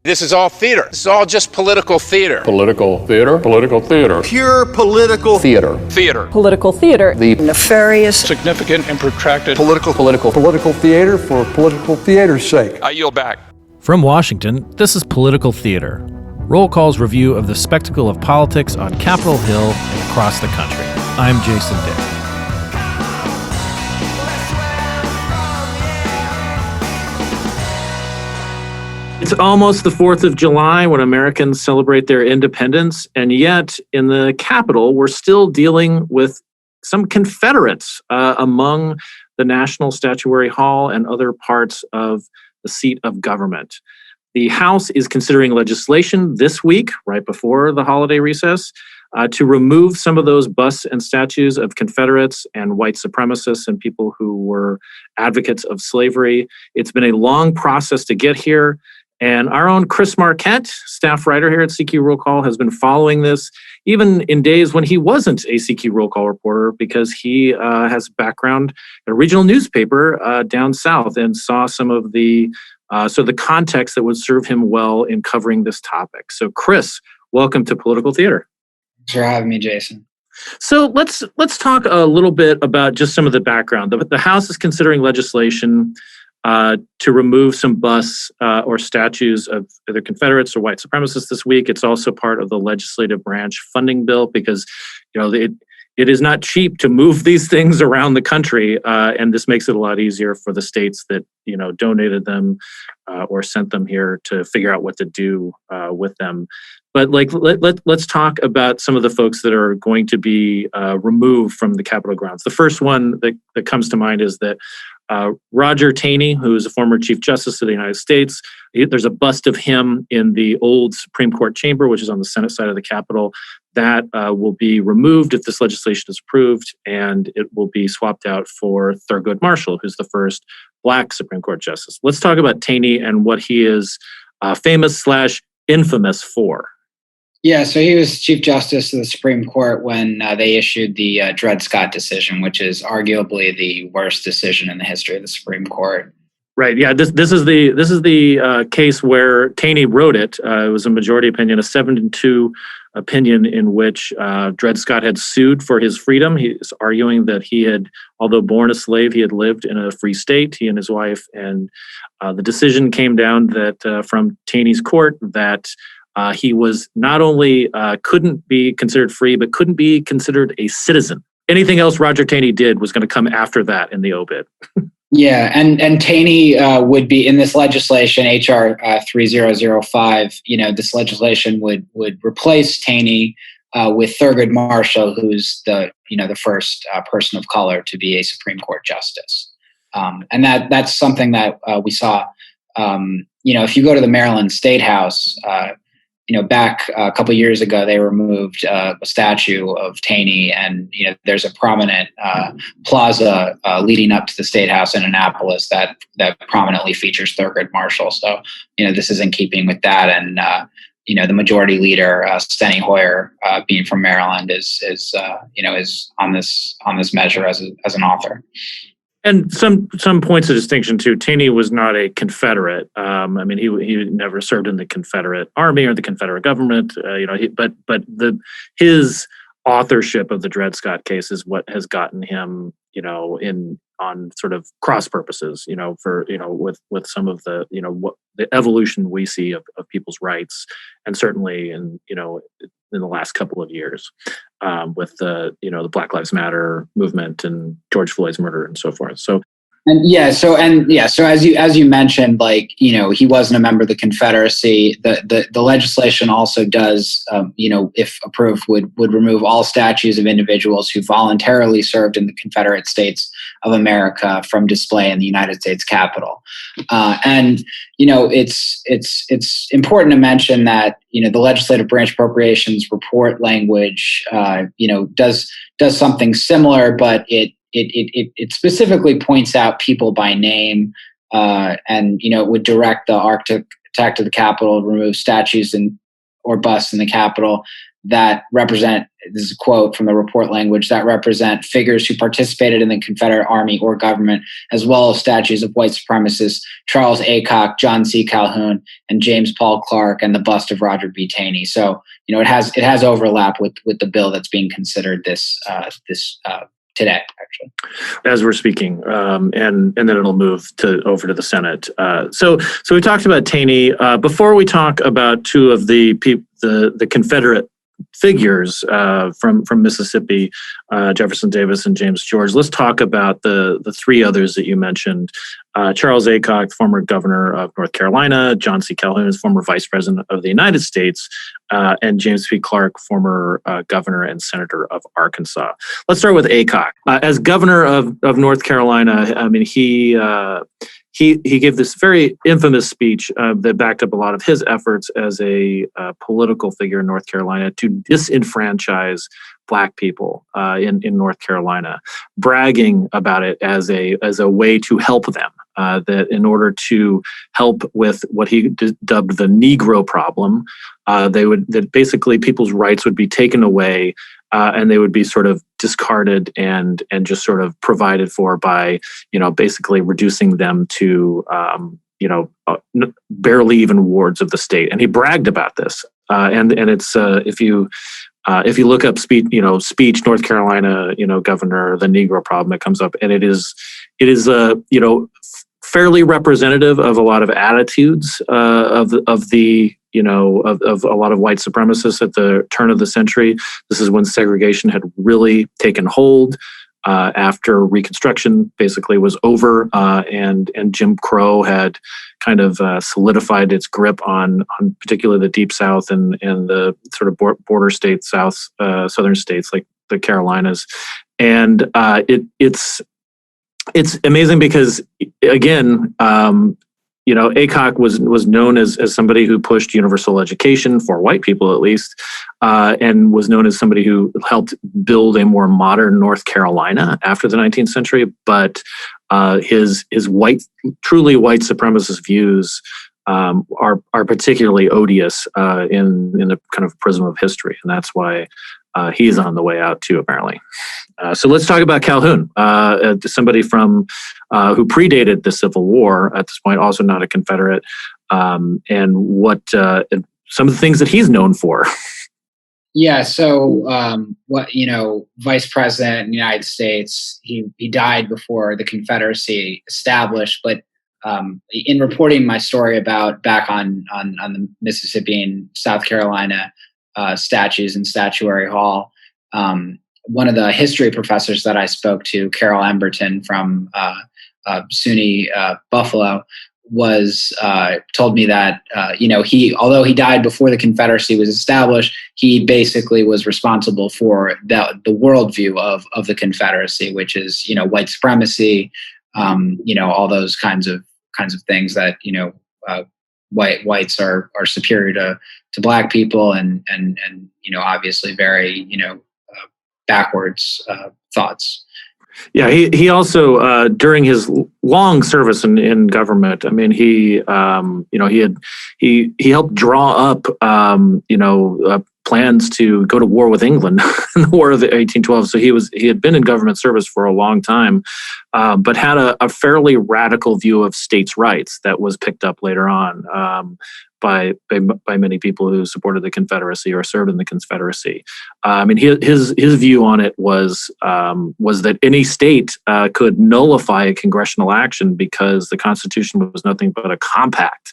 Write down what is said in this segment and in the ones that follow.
This is all theater. This is all just political theater. Political theater. Political theater. Pure political theater. Theater. Political theater. The nefarious, Significant and protracted Political theater for political theater's sake. I yield back. From Washington, this is Political Theater, Roll Call's review of the spectacle of politics on Capitol Hill and across the country. I'm Jason Dick. It's almost the 4th of July when Americans celebrate their independence, and yet in the Capitol, we're still dealing with some Confederates among the National Statuary Hall and other parts of the seat of government. The House is considering legislation this week, right before the holiday recess, to remove some of those busts and statues of Confederates and white supremacists and people who were advocates of slavery. It's been a long process to get here. And our own Chris Marquette, staff writer here at CQ Roll Call, has been following this even in days when he wasn't a CQ Roll Call reporter, because he has a background at a regional newspaper down south and saw some of the the context that would serve him well in covering this topic. So, Chris, welcome to Political Theater. Thanks for having me, Jason. So let's talk a little bit about just some of the background. The House is considering legislation to remove some busts or statues of either Confederates or white supremacists this week. It's also part of the legislative branch funding bill because, it is not cheap to move these things around the country, and this makes it a lot easier for the states that donated them or sent them here to figure out what to do with them. But let's talk about some of the folks that are going to be removed from the Capitol grounds. The first one that comes to mind is that Roger Taney, who is a former Chief Justice of the United States, there's a bust of him in the old Supreme Court chamber, which is on the Senate side of the Capitol. That will be removed if this legislation is approved, and it will be swapped out for Thurgood Marshall, who's the first Black Supreme Court Justice. Let's talk about Taney and what he is famous/infamous for. Yeah, so he was Chief Justice of the Supreme Court when they issued the Dred Scott decision, which is arguably the worst decision in the history of the Supreme Court. Right. Yeah. This is the case where Taney wrote it. It was a majority opinion, a 7-2 opinion in which Dred Scott had sued for his freedom. He's arguing that he had, although born a slave, he had lived in a free state, he and his wife. And the decision came down that from Taney's court that he was not only couldn't be considered free, but couldn't be considered a citizen. Anything else Roger Taney did was going to come after that in the obit. Yeah, and Taney would be in this legislation, HR 3005. This legislation would replace Taney with Thurgood Marshall, who's the first person of color to be a Supreme Court justice, and that's something that we saw. If you go to the Maryland State House. Back a couple of years ago, they removed a statue of Taney, and there's a prominent plaza leading up to the State House in Annapolis that prominently features Thurgood Marshall. So this is in keeping with that, and the majority leader Steny Hoyer, being from Maryland, is on this measure as an author. And some points of distinction too. Taney was not a Confederate. He never served in the Confederate Army or the Confederate government. His authorship of the Dred Scott case is what has gotten him, on sort of cross purposes. With some of the what the evolution we see of people's rights, and certainly in the last couple of years, with the the Black Lives Matter movement and George Floyd's murder and so forth. So so as you mentioned, he wasn't a member of the Confederacy. The legislation also does, if approved, would remove all statues of individuals who voluntarily served in the Confederate States of America from display in the United States Capitol. It's important to mention that the legislative branch appropriations report language does something similar, but it specifically points out people by name, and it would direct the architect of the Capitol to remove statues or busts in the Capitol that represent, this is a quote from the report language, that represent figures who participated in the Confederate Army or government, as well as statues of white supremacists, Charles Aycock, John C. Calhoun, and James Paul Clarke, and the bust of Roger B. Taney. So, it has overlap with the bill that's being considered this today, actually, as we're speaking, and then it'll move over to the Senate. So we talked about Taney. Before we talk about two of the Confederate figures from Mississippi, Jefferson Davis and James George, let's talk about the three others that you mentioned. Charles Aycock, former governor of North Carolina, John C. Calhoun, former vice president of the United States, and James P. Clarke, former governor and senator of Arkansas. Let's start with Aycock. As governor of North Carolina, I mean, he gave this very infamous speech that backed up a lot of his efforts as a political figure in North Carolina to disenfranchise Black people in North Carolina, bragging about it as a way to help them. That in order to help with what he dubbed the Negro problem, that basically people's rights would be taken away and they would be sort of discarded and just sort of provided for by, basically reducing them to, barely even wards of the state. And he bragged about this. And it's if you look up speech North Carolina, governor, the Negro problem, it comes up, and it is fairly representative of a lot of attitudes of a lot of white supremacists at the turn of the century. This is when segregation had really taken hold after Reconstruction basically was over, and Jim Crow had kind of solidified its grip on particularly the Deep South and the sort of border states, southern states like the Carolinas, and it's amazing because, again, Aycock was known as somebody who pushed universal education for white people, at least, and was known as somebody who helped build a more modern North Carolina after the 19th century. But his truly white supremacist views are particularly odious in the kind of prism of history, and that's why he's on the way out too, apparently. So let's talk about Calhoun, somebody from who predated the Civil War at this point, also not a Confederate, and what some of the things that he's known for. Yeah. So, vice president in the United States, he died before the Confederacy established. But in reporting my story about back on the Mississippi and South Carolina statues in Statuary Hall, one of the history professors that I spoke to, Carol Emberton from SUNY Buffalo, told me that although he died before the Confederacy was established, he basically was responsible for the worldview of the Confederacy, which is white supremacy, all those kinds of things that whites are superior to Black people, and obviously very backwards thoughts. Yeah, he also during his long service in government, I mean, he helped draw up plans to go to war with England in the War of 1812. So he had been in government service for a long time, but had a fairly radical view of states' rights that was picked up later on by many people who supported the Confederacy or served in the Confederacy. I mean, his view on it was that any state could nullify a congressional action because the Constitution was nothing but a compact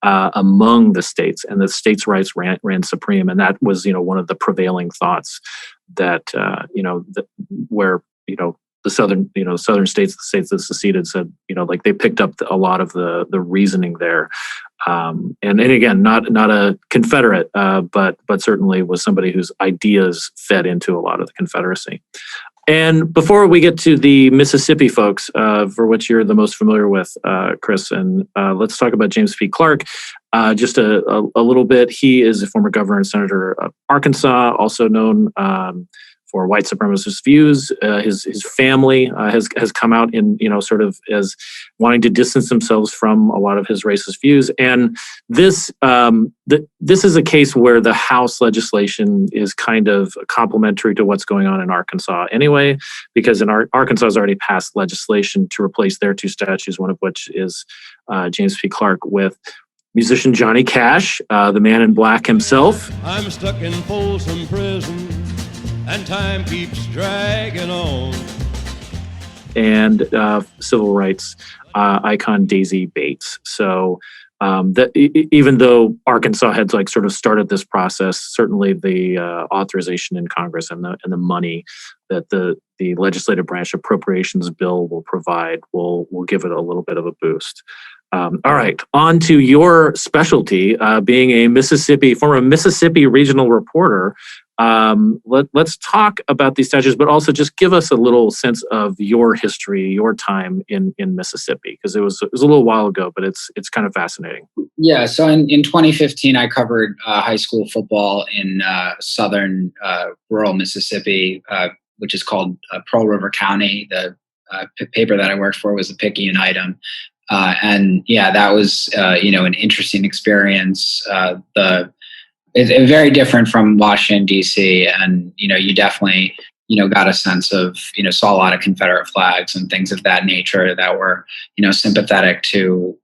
among the states, and the states' rights ran supreme. And that was one of the prevailing thoughts that where the southern states, the states that seceded, said they picked up a lot of the reasoning there. And again, not a Confederate, but certainly was somebody whose ideas fed into a lot of the Confederacy. And before we get to the Mississippi folks, for which you're the most familiar with, Chris, and let's talk about James P. Clarke just a little bit. He is a former governor and senator of Arkansas, also known for white supremacist views. His family has come out in, sort of as wanting to distance themselves from a lot of his racist views. And this is a case where the House legislation is kind of complementary to what's going on in Arkansas anyway, because in Arkansas has already passed legislation to replace their two statues, one of which is James P. Clarke, with musician Johnny Cash, the man in black himself. I'm stuck in Folsom Prison, and time keeps dragging on. And civil rights icon Daisy Bates. So even though Arkansas had sort of started this process, certainly the authorization in Congress and the money that the legislative branch appropriations bill will provide will give it a little bit of a boost. All right, on to your specialty, being a former Mississippi regional reporter. Let's talk about these statues, but also just give us a little sense of your history, your time in Mississippi, because it was a little while ago, but it's kind of fascinating. Yeah, so in 2015, I covered high school football in southern rural Mississippi, which is called Pearl River County. The paper that I worked for was the Picayune Item. And yeah, that was, an interesting experience. It's very different from Washington, D.C. And, you definitely, got a sense of, saw a lot of Confederate flags and things of that nature that were, sympathetic to,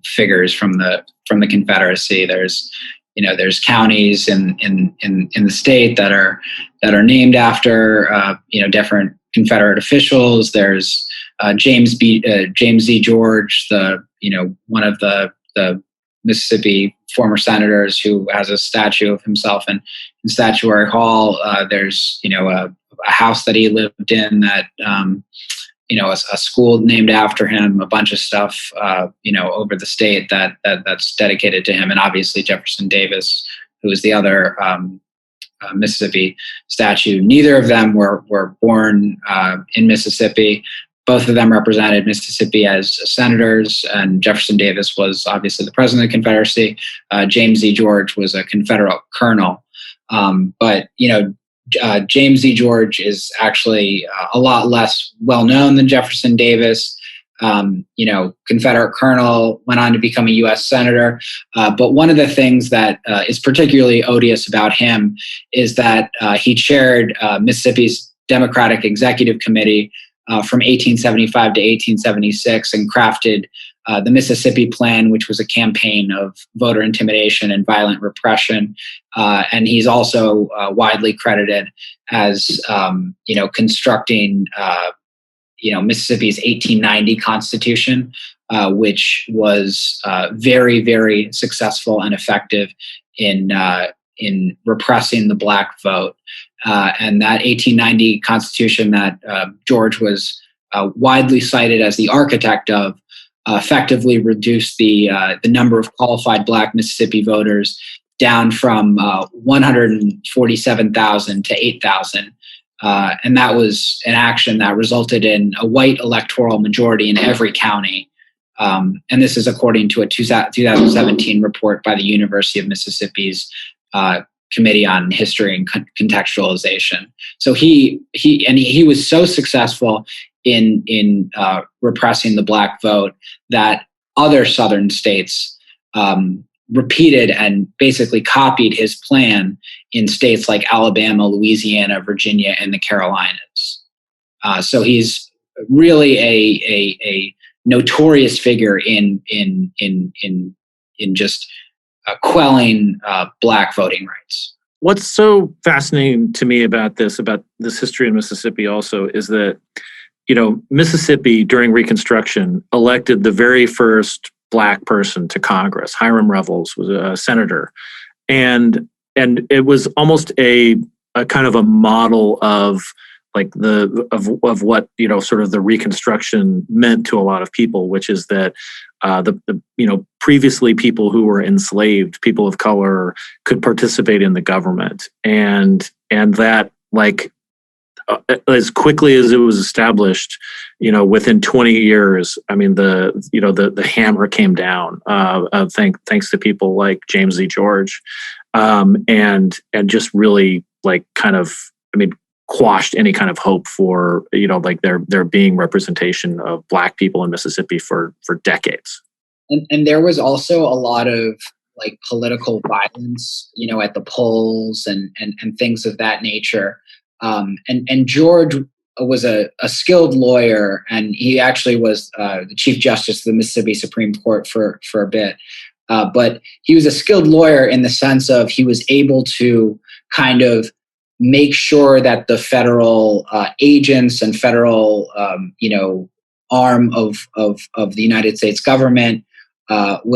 figures from the Confederacy. There's counties in the state that are named after, different Confederate officials. There's James Z. George, one of the Mississippi former senators, who has a statue of himself in Statuary Hall. There's a house that he lived in that a school named after him. A bunch of stuff over the state that's dedicated to him, and obviously Jefferson Davis, who is the other Mississippi statue. Neither of them were born in Mississippi. Both of them represented Mississippi as senators, and Jefferson Davis was obviously the president of the Confederacy. James Z. George was a Confederate colonel. But James Z. George is actually a lot less well-known than Jefferson Davis. Confederate colonel, went on to become a U.S. senator. But one of the things that is particularly odious about him is that he chaired Mississippi's Democratic Executive Committee from 1875 to 1876 and crafted the Mississippi Plan, which was a campaign of voter intimidation and violent repression. And he's also widely credited as, constructing, Mississippi's 1890 Constitution, which was very, very successful and effective in repressing the Black vote. And that 1890 Constitution that George was widely cited as the architect of effectively reduced the number of qualified Black Mississippi voters down from 147,000 to 8,000. And that was an action that resulted in a white electoral majority in every county. And this is according to a 2017 report by the University of Mississippi's Committee on History and Contextualization. So he was so successful in repressing the Black vote that other Southern states repeated and basically copied his plan in states like Alabama, Louisiana, Virginia, and the Carolinas. So he's really a notorious figure in just quelling Black voting rights. What's so fascinating to me about this history in Mississippi also is that, Mississippi during Reconstruction elected the very first Black person to Congress. Hiram Revels was a senator. And it was almost a kind of a model of like of what, sort of the Reconstruction meant to a lot of people, which is that previously people who were enslaved, people of color, could participate in the government, and that as quickly as it was established, within 20 years, I mean, the hammer came down, thanks to people like James Z. George, and just really quashed any kind of hope for, like there being representation of Black people in Mississippi for decades. And there was also a lot of like political violence, at the polls and things of that nature. And George was a skilled lawyer, and he actually was the Chief Justice of the Mississippi Supreme Court for a bit. But he was a skilled lawyer in the sense of he was able to kind of make sure that the federal agents and federal, arm of the United States government,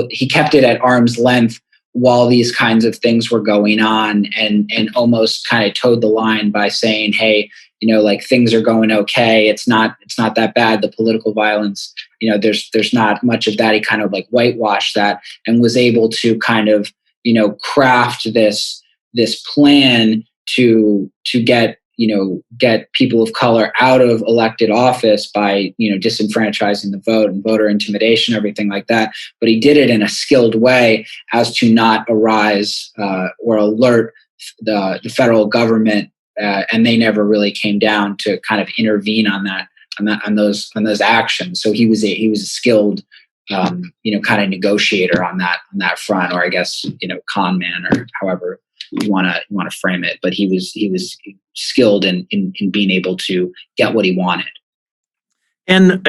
he kept it at arm's length while these kinds of things were going on, and almost kind of towed the line by saying, hey, like things are going okay. It's not that bad. The political violence, there's not much of that. He kind of like whitewashed that and was able to kind of, craft this plan to get people of color out of elected office by, disenfranchising the vote and voter intimidation, everything like that. But he did it in a skilled way as to not arise or alert the federal government. And they never really came down to kind of intervene on those actions. So he was a skilled, kind of negotiator on that front, or I guess, con man, or however you want to frame it. But he was skilled in being able to get what he wanted. And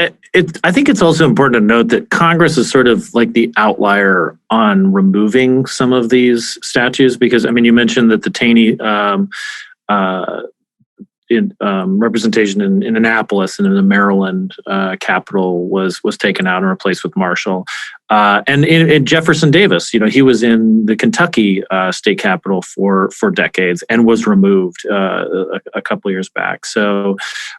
I think it's also important to note that Congress is sort of like the outlier on removing some of these statues, because you mentioned that the Taney representation in Annapolis and in the Maryland Capitol was taken out and replaced with Marshall. And in Jefferson Davis, he was in the Kentucky state capitol for decades and was removed a couple of years back. So,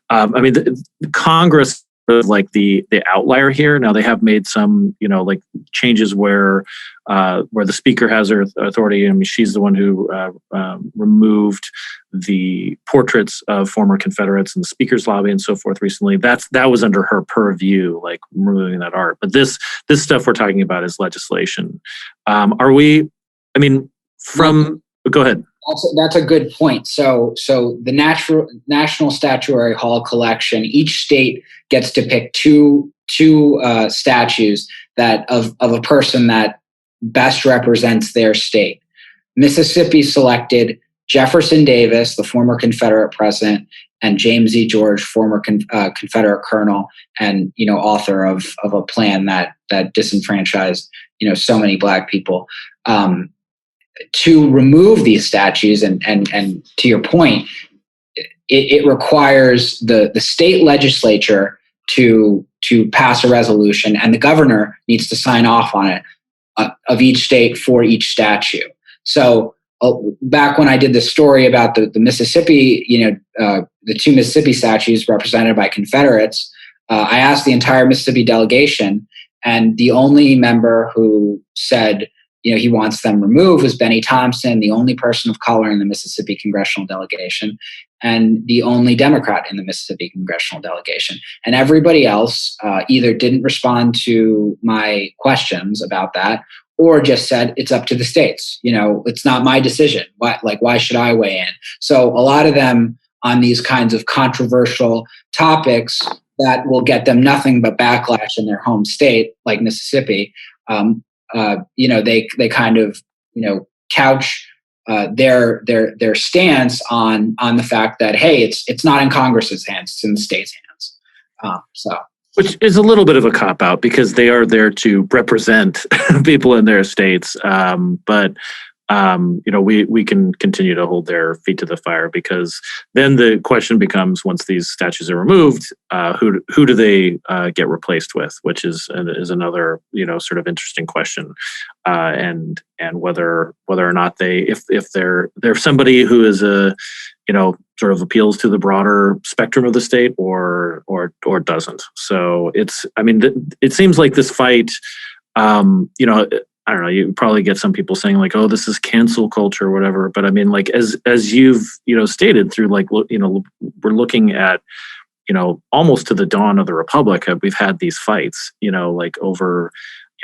the Congress is like the outlier here. Now they have made some, like changes where the speaker has her authority. She's the one who removed the portraits of former Confederates in the speaker's lobby and so forth recently. That was under her purview, like removing that art. But this stuff we're talking about is legislation. Go ahead. That's a good point. So the National Statuary Hall collection, each state gets to pick two statues that of a person that best represents their state. Mississippi selected Jefferson Davis, the former Confederate president, and James E. George, former Confederate colonel, and author of a plan that disenfranchised so many Black people. To remove these statues, and to your point, it requires the state legislature to pass a resolution, and the governor needs to sign off on it of each state for each statue. So back when I did the story about the Mississippi, the two Mississippi statues represented by Confederates, I asked the entire Mississippi delegation, and the only member who said he wants them removed was Benny Thompson, the only person of color in the Mississippi congressional delegation, and the only Democrat in the Mississippi congressional delegation. And everybody else either didn't respond to my questions about that, or just said, it's up to the states. It's not my decision. Why should I weigh in? So a lot of them on these kinds of controversial topics that will get them nothing but backlash in their home state, like Mississippi, they kind of, couch their stance on the fact that, hey, it's not in Congress's hands, it's in the state's hands. Which is a little bit of a cop-out, because they are there to represent people in their states. But we can continue to hold their feet to the fire, because then the question becomes, once these statues are removed, who do they get replaced with, which is another sort of interesting question, and whether or not if they're somebody who is sort of appeals to the broader spectrum of the state or doesn't. So it seems like this fight, I don't know, you probably get some people saying like, oh, this is cancel culture or whatever. But as you've, stated through, we're looking at, almost to the dawn of the Republic, we've had these fights, over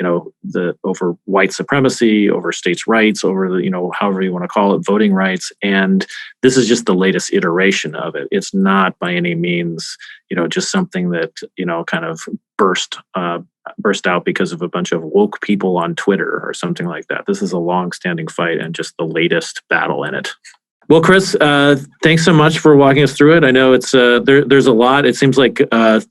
over white supremacy, over states' rights, over however you want to call it, voting rights. And this is just the latest iteration of it. It's not by any means, just something that, kind of burst out because of a bunch of woke people on Twitter or something like that. This is a long-standing fight and just the latest battle in it. Well, Chris, thanks so much for walking us through it. I know it's there's a lot. It seems like a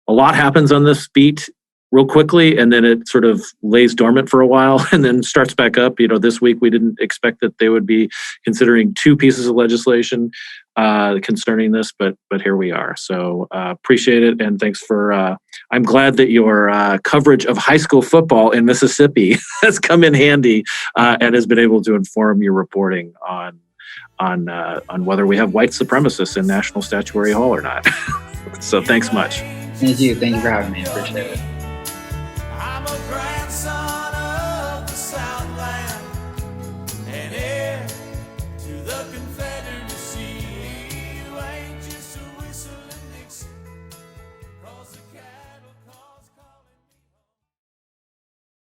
lot happens on this beat real quickly, and then it sort of lays dormant for a while and then starts back up. This week we didn't expect that they would be considering 2 pieces of legislation concerning this, but here we are. So appreciate it, and thanks for. I'm glad that your coverage of high school football in Mississippi has come in handy and has been able to inform your reporting on whether we have white supremacists in National Statuary Hall or not. So thanks much. Thank you for having me. I appreciate it.